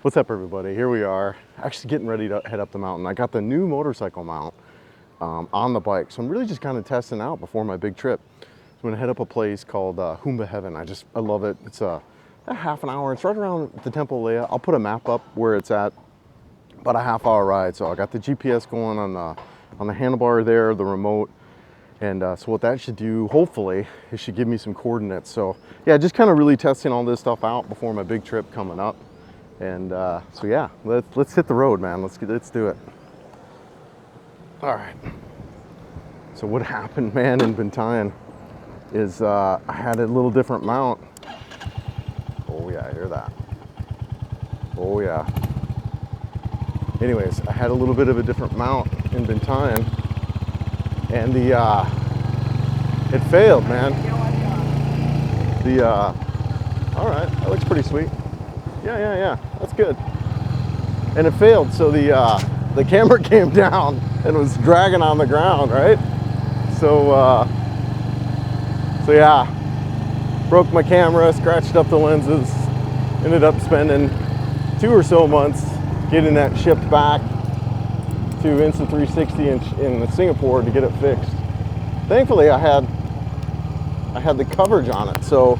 What's up, everybody? Here we are, actually getting ready to head up the mountain. I got the new motorcycle mount on the bike, so I'm really just kind of testing out before my big trip. So I'm gonna head up a place called Humba Heaven. I love it. It's a half an hour. It's right around the Temple Leia. I'll put a map up where it's at. About a half-hour ride. So I got the GPS going on the handlebar there, the remote, and so what that should do, hopefully, it should give me some coordinates. So yeah, just kind of really testing all this stuff out before my big trip coming up. And so yeah, let's hit the road, man. Let's do it. All right. So what happened, man, in Bintayan is I had a little different mount. Oh yeah, I hear that. Oh yeah. Anyways, I had a little bit of a different mount in Bintayan, and it failed, man. All right, that looks pretty sweet. Yeah, that's good. And it failed, so the camera came down and was dragging on the ground, right? So yeah, broke my camera, scratched up the lenses, ended up spending 2 or so months getting that shipped back to Insta360 in Singapore to get it fixed. Thankfully, I had the coverage on it, so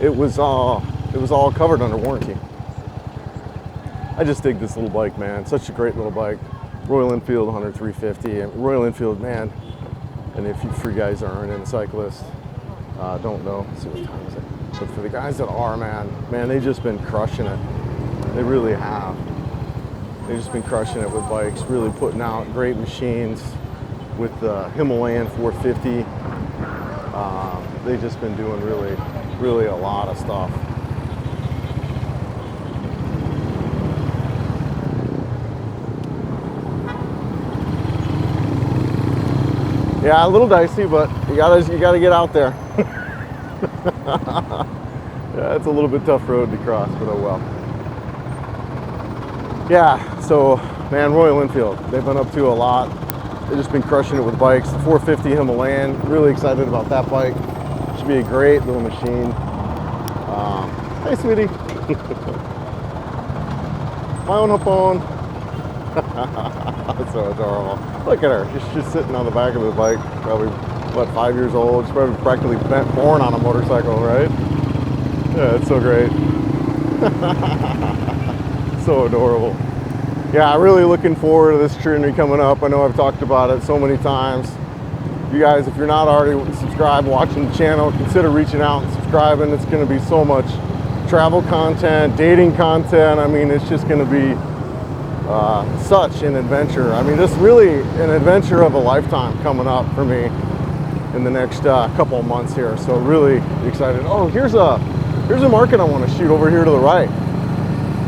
it was all covered under warranty. I just dig this little bike, man. Such a great little bike. Royal Enfield 100-350. And Royal Enfield, man. And if you guys aren't in cyclists, don't know. Let's see what time is it. But for the guys that are, man, they've just been crushing it. They really have. They've just been crushing it with bikes, really putting out great machines with the Himalayan 450. They've just been doing really a lot of stuff. Yeah, a little dicey, but you gotta get out there. Yeah, it's a little bit tough road to cross, but oh well. Yeah, so man, Royal Enfield, they've been up to a lot. They've just been crushing it with bikes. The 450 Himalayan, really excited about that bike. Should be a great little machine. Hey, sweetie. My own hopon. That's so adorable. Look at her. She's just sitting on the back of the bike, probably, what, 5 years old. She's probably practically born on a motorcycle, right? Yeah, it's so great. So adorable. Yeah, really looking forward to this journey coming up. I know I've talked about it so many times. You guys, if you're not already subscribed, watching the channel, consider reaching out and subscribing. It's going to be so much travel content, dating content. I mean, it's just going to be such an adventure. I mean, just really an adventure of a lifetime coming up for me in the next couple of months here. So really excited. Oh, here's a market I want to shoot over here to the right.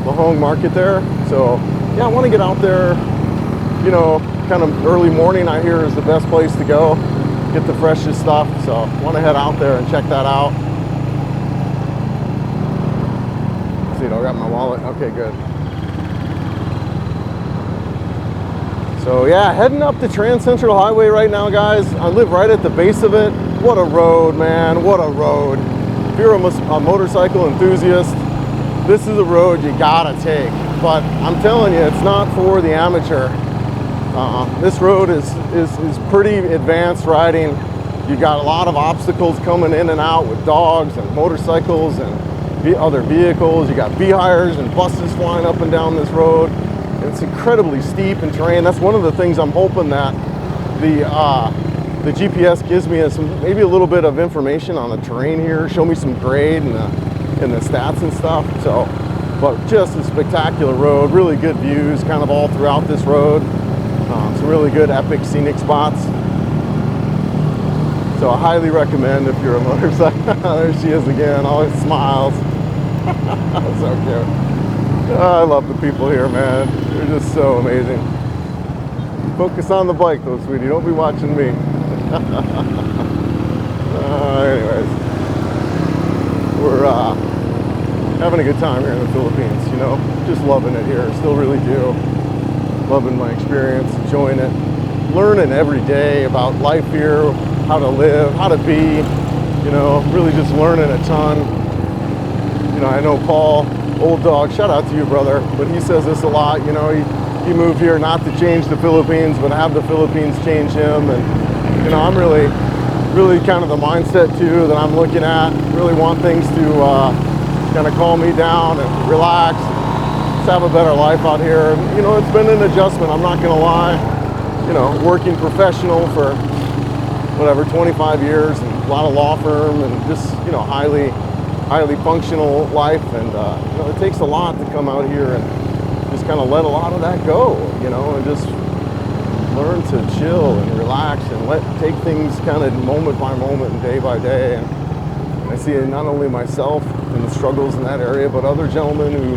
The Hong market there. So yeah, I want to get out there, you know, kind of early morning. I hear is the best place to go, get the freshest stuff. So I want to head out there and check that out. See, I got my wallet. Okay, good. So yeah, heading up the Trans Central Highway right now, guys. I live right at the base of it. What a road, man, what a road. If you're a motorcycle enthusiast, this is a road you gotta take. But I'm telling you, it's not for the amateur. This road is pretty advanced riding. You got a lot of obstacles coming in and out with dogs and motorcycles and other vehicles. You got bee-hires and buses flying up and down this road. It's incredibly steep in terrain. That's one of the things I'm hoping that the GPS gives me maybe a little bit of information on the terrain here, show me some grade and the stats and stuff. So, but just a spectacular road, really good views kind of all throughout this road. Some really good epic scenic spots. So I highly recommend if you're a motorcycle. There she is again, always smiles. So cute. I love the people here, man. They're just so amazing. Focus on the bike though, sweetie. Don't be watching me. Anyways, we're having a good time here in the Philippines, you know. Just loving it here. Still really do. Loving my experience, enjoying it. Learning every day about life here, how to live, how to be, you know, really just learning a ton. You know, I know Paul old dog, shout out to you, brother, but he says this a lot, you know, he moved here not to change the Philippines, but have the Philippines change him. And, you know, I'm really kind of the mindset too that I'm looking at, really want things to kind of calm me down and relax, just have a better life out here. And, you know, it's been an adjustment, I'm not gonna lie. You know, working professional for whatever, 25 years, and a lot of law firm, and just, you know, highly functional life. And you know, it takes a lot to come out here and just kind of let a lot of that go, you know, and just learn to chill and relax and take things kind of moment by moment and day by day. And I see not only myself and the struggles in that area, but other gentlemen who,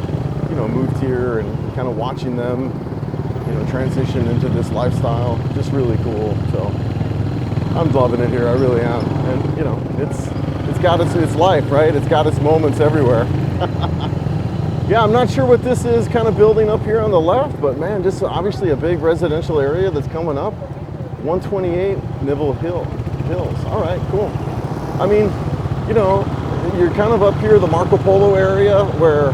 you know, moved here, and kind of watching them, you know, transition into this lifestyle. Just really cool. So I'm loving it here, I really am. And you know, it's got its life, right? It's got its moments everywhere. Yeah, I'm not sure what this is kind of building up here on the left, but man, just obviously a big residential area that's coming up. 128 Nivell Hills. All right, cool. I mean, you know, you're kind of up here, the Marco Polo area, where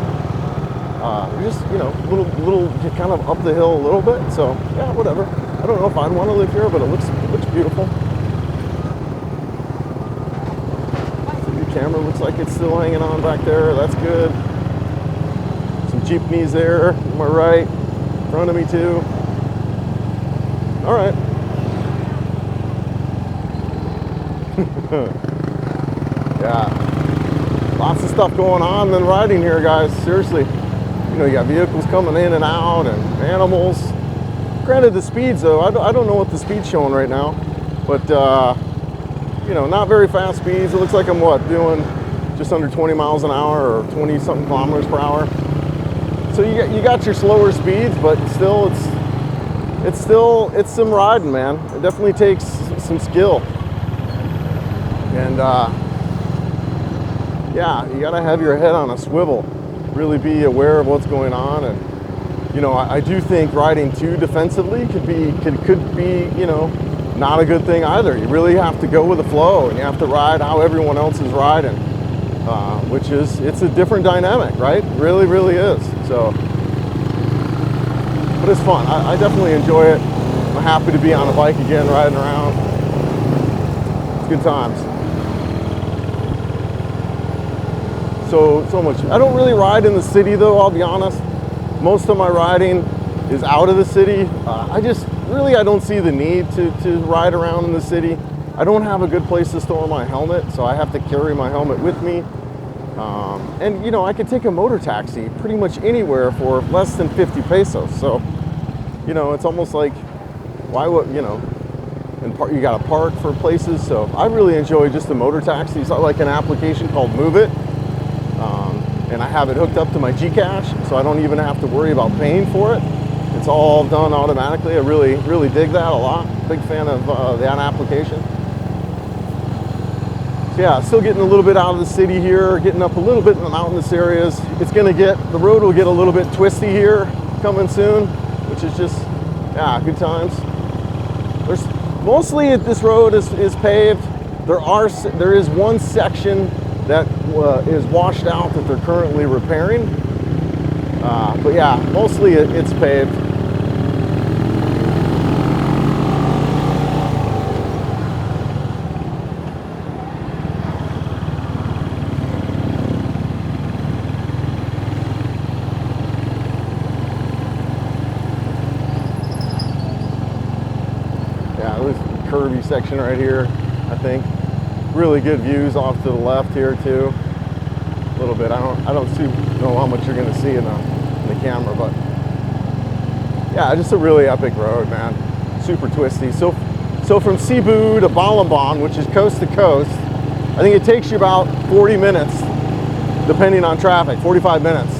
you're just, you know, little kind of up the hill a little bit. So yeah, whatever. I don't know if I'd want to live here, but it looks beautiful. The camera looks like it's still hanging on back there. That's good. Some jeepneys there to my right, in front of me too. All right. Yeah, lots of stuff going on than riding here, guys. Seriously, you know, you got vehicles coming in and out, and animals. Granted, the speeds though, I don't know what the speed's showing right now, but you know, not very fast speeds. It looks like I'm doing just under 20 miles an hour, or 20 something kilometers per hour. So you got your slower speeds, but still it's some riding, man. It definitely takes some skill. And yeah, you gotta have your head on a swivel, really be aware of what's going on. And you know, I do think riding too defensively could be, you know, not a good thing either. You really have to go with the flow, and you have to ride how everyone else is riding, which is, it's a different dynamic, right? It really is. So, but it's fun. I definitely enjoy it. I'm happy to be on a bike again, riding around. It's good times. So much. I don't really ride in the city though, I'll be honest. Most of my riding is out of the city. I don't see the need to ride around in the city. I don't have a good place to store my helmet, so I have to carry my helmet with me. And you know, I could take a motor taxi pretty much anywhere for less than 50 pesos. So, you know, it's almost like, why would, you know, and you gotta park for places. So I really enjoy just the motor taxis. I like an application called Move It. And I have it hooked up to my Gcash, so I don't even have to worry about paying for it. It's all done automatically. I really dig that a lot. Big fan of that application. So yeah, still getting a little bit out of the city here, getting up a little bit in the mountainous areas. The road will get a little bit twisty here coming soon, which is just, yeah, good times. Mostly this road is paved. There is one section that is washed out that they're currently repairing. But yeah, mostly it's paved. Yeah, there's a curvy section right here, I think. Really good views off to the left here too. A little bit. I don't know how much you're going to see in the camera, but yeah, just a really epic road, man. Super twisty. So from Cebu to Balamban, which is coast to coast, I think it takes you about 40 minutes, depending on traffic. 45 minutes,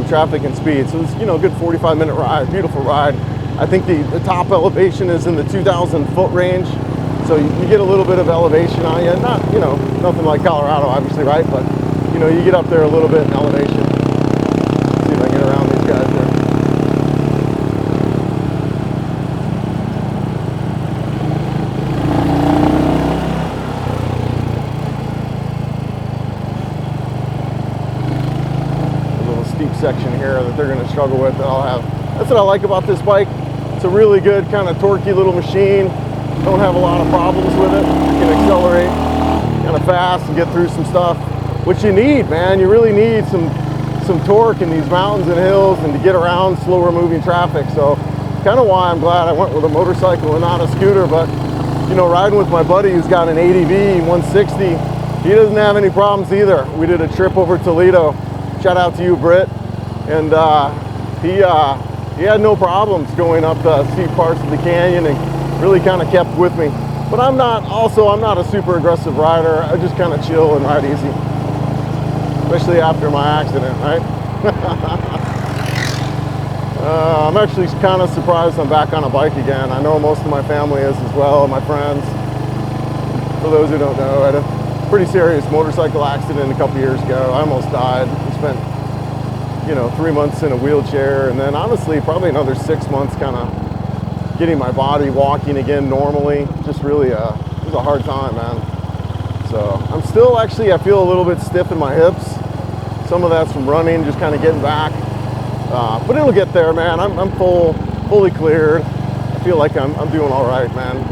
traffic and speed. So it's, you know, a good 45-minute ride. Beautiful ride. I think the top elevation is in the 2,000 foot range. So you get a little bit of elevation on you. Not, you know, nothing like Colorado, obviously, right? But, you know, you get up there a little bit in elevation. See if I can get around these guys there. that they're going to struggle with, that I'll have. That's what I like about this bike. It's a really good kind of torquey little machine. Don't have a lot of problems with it. You can accelerate kind of fast and get through some stuff, which you need, man. You really need some torque in these mountains and hills and to get around slower moving traffic. So kind of why I'm glad I went with a motorcycle and not a scooter. But you know, riding with my buddy who's got an ADV 160, he doesn't have any problems either. We did a trip over Toledo. Shout out to you, Britt. And he had no problems going up the steep parts of the canyon and really kind of kept with me. But I'm not a super aggressive rider. I just kind of chill and ride easy, especially after my accident, right? I'm actually kind of surprised I'm back on a bike again. I know most of my family is as well, my friends. For those who don't know, I had a pretty serious motorcycle accident a couple years ago. I almost died. I spent, you know, 3 months in a wheelchair, and then honestly probably another 6 months kind of getting my body walking again normally. Just really it was a hard time, man. So I'm still actually, I feel a little bit stiff in my hips. Some of that's from running, just kind of getting back. But it'll get there, man. I'm fully cleared. I feel like I'm doing all right, man.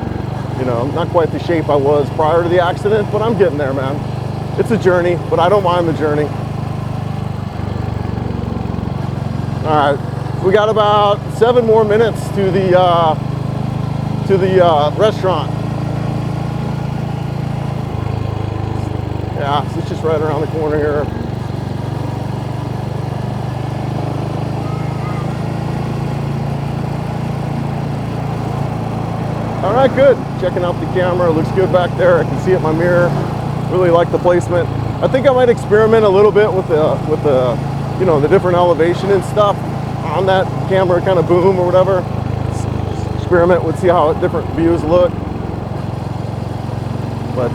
You know, not quite the shape I was prior to the accident, but I'm getting there, man. It's a journey, but I don't mind the journey. All right, we got about 7 more minutes to the restaurant. Yeah, so it's just right around the corner here. All right, good. Checking out the camera. It looks good back there. I can see it in my mirror. Really like the placement. I think I might experiment a little bit with the you know, the different elevation and stuff on that camera, kind of boom or whatever. Just experiment with, see how different views look. But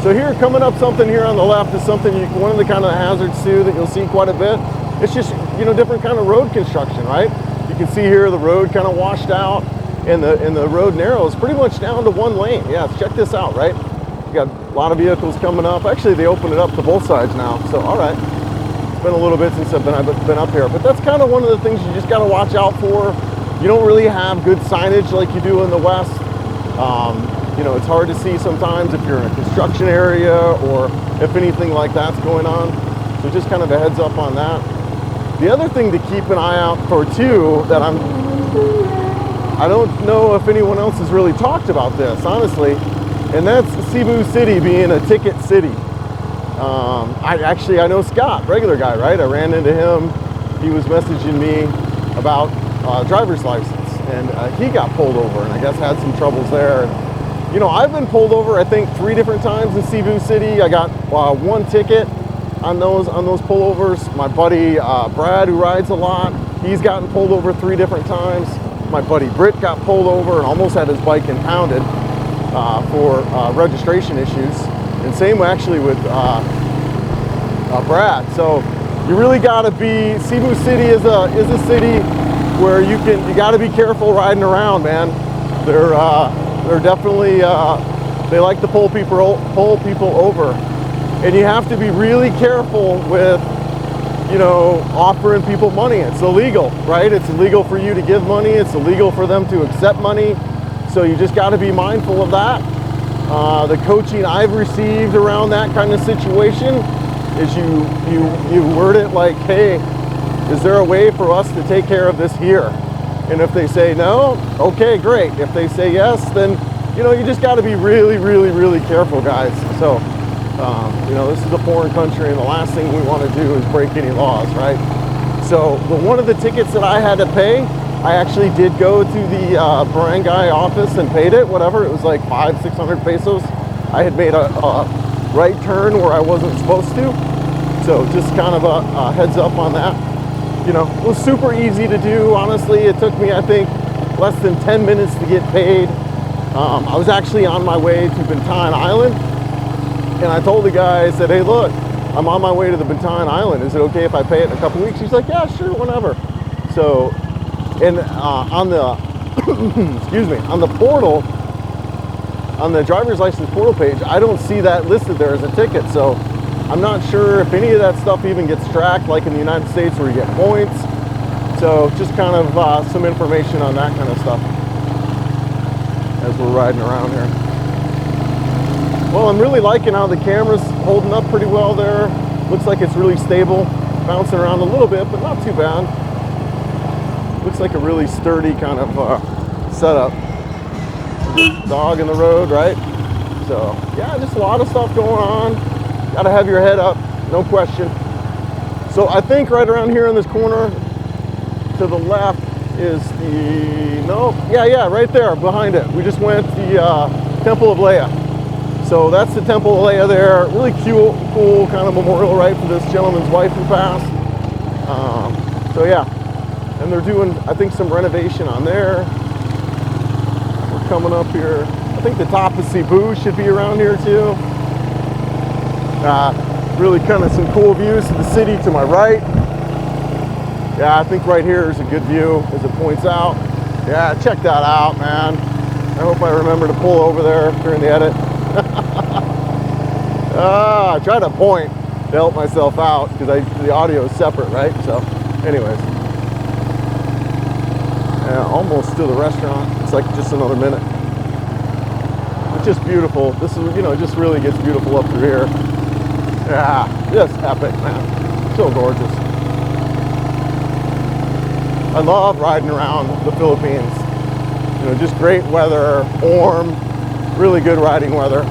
so here, coming up something here on the left is something one of the kind of hazards too that you'll see quite a bit. It's just, you know, different kind of road construction, right? You can see here the road kind of washed out. And the road narrows pretty much down to 1 lane. Yeah, check this out, right? You got a lot of vehicles coming up. Actually, they opened it up to both sides now. So, all right. It's been a little bit since I've been up here. But that's kind of one of the things you just got to watch out for. You don't really have good signage like you do in the West. You know, it's hard to see sometimes if you're in a construction area or if anything like that's going on. So just kind of a heads up on that. The other thing to keep an eye out for too, that I don't know if anyone else has really talked about this, honestly, and that's Cebu City being a ticket city. I know Scott, regular guy, right? I ran into him. He was messaging me about driver's license, and he got pulled over, and I guess had some troubles there. And, you know, I've been pulled over, I think, 3 different times in Cebu City. I got 1 ticket on those pullovers. My buddy Brad, who rides a lot, he's gotten pulled over 3 different times. My buddy Britt got pulled over and almost had his bike impounded for registration issues. And same actually with Brad. So you really got to be, Cebu City is a city where you got to be careful riding around, man. They're definitely, they like to pull people over. And you have to be really careful with, you know, offering people money. It's illegal, right? It's illegal for you to give money. It's illegal for them to accept money. So you just got to be mindful of that. The coaching I've received around that kind of situation is you word it like, hey, is there a way for us to take care of this here? And if they say no, okay, great. If they say yes, then, you know, you just got to be really, really, really careful, guys. So, you know, this is a foreign country, and the last thing we want to do is break any laws, right? So, one of the tickets that I had to pay, I actually did go to the barangay office and paid it, whatever. It was like 500-600 pesos. I had made a right turn where I wasn't supposed to. So, just kind of a heads up on that. You know, it was super easy to do, honestly. It took me, I think, less than 10 minutes to get paid. I was actually on my way to Bintan Island, and I told the guy, I said, hey, look, I'm on my way to the Bintan Island. Is it okay if I pay it in a couple weeks? He's like, yeah, sure, whenever. So, and on the, excuse me, on the portal, on the driver's license portal page, I don't see that listed there as a ticket. So I'm not sure if any of that stuff even gets tracked like in the United States where you get points. So just kind of some information on that kind of stuff as we're riding around here. Well, I'm really liking how the camera's holding up pretty well there. Looks like it's really stable, bouncing around a little bit, but not too bad. Looks like a really sturdy kind of setup. Dog in the road, right? So yeah, just a lot of stuff going on. Gotta have your head up, no question. So I think right around here in this corner to the left is the, right there behind it. We just went the Temple of Leia. So that's the Temple of Leia there. Really cool kind of memorial, right, for this gentleman's wife who passed. So yeah, and they're doing, I think, some renovation on there. We're coming up here. I think the top of Cebu should be around here too. Really kind of some cool views of the city to my right. Yeah, I think right here is a good view as it points out. Yeah, check that out, man. I hope I remember to pull over there during the edit. I try to point to help myself out because the audio is separate, right? So anyways, yeah, almost to the restaurant. It's like just another minute. It's just beautiful. This is, it just really gets beautiful up through here. Yeah, just epic, man. So gorgeous. I love riding around the Philippines. Just great weather, warm, really good riding weather.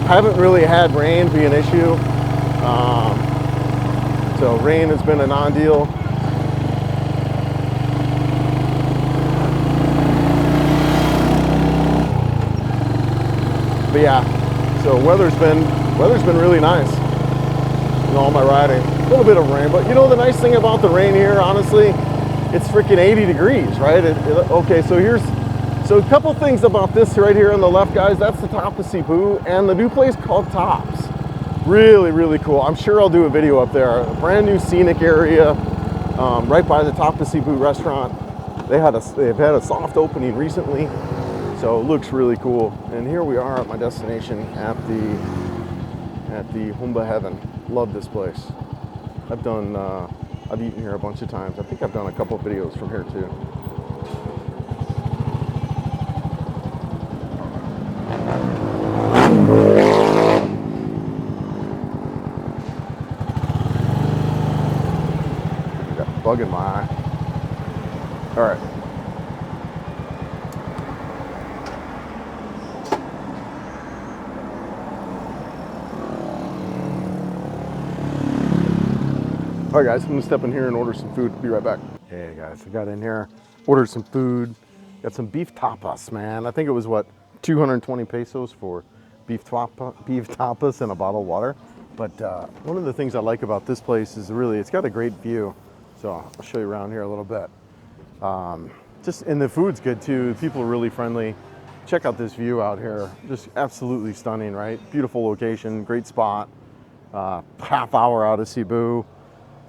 Haven't really had rain be an issue. So rain has been a non-deal. But yeah, so weather's been really nice in all my riding. A little bit of rain, but the nice thing about the rain here, honestly, it's freaking 80 degrees, right? Okay, so a couple things about this right here on the left, guys. That's the top of Cebu, and the new place called Tops. Really, really cool. I'm sure I'll do a video up there. A brand new scenic area, right by the top of Cebu restaurant. They've had a soft opening recently, so it looks really cool. And here we are at my destination at the Humba Heaven. Love this place. I've eaten here a bunch of times. I think I've done a couple of videos from here too. Got a bug in my eye. All right. All right, guys, I'm gonna step in here and order some food. Be right back. Hey guys, I got in here, ordered some food, got some beef tapas, man. I think it was what, 220 pesos for beef tapas and a bottle of water. But one of the things I like about this place is it's got a great view. So I'll show you around here a little bit. And the food's good too. People are really friendly. Check out this view out here. Just absolutely stunning, right? Beautiful location, great spot. Half hour out of Cebu.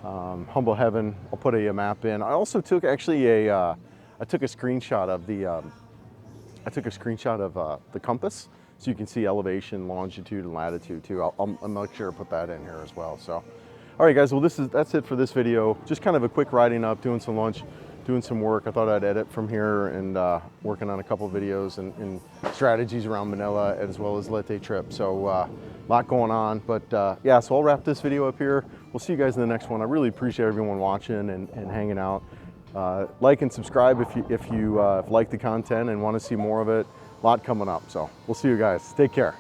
Humble Heaven. I'll put a map in. I also took actually I took a screenshot of the compass, so you can see elevation, longitude, and latitude too. I'll make sure to put that in here as well. So, all right, guys. Well, that's it for this video. Just kind of a quick riding up, doing some lunch, doing some work. I thought I'd edit from here and working on a couple of videos and strategies around Manila as well as Leyte trip. So a lot going on, but yeah, so I'll wrap this video up here. We'll see you guys in the next one. I really appreciate everyone watching and hanging out. Like and subscribe if you like the content and want to see more of it. A lot coming up, so we'll see you guys. Take care.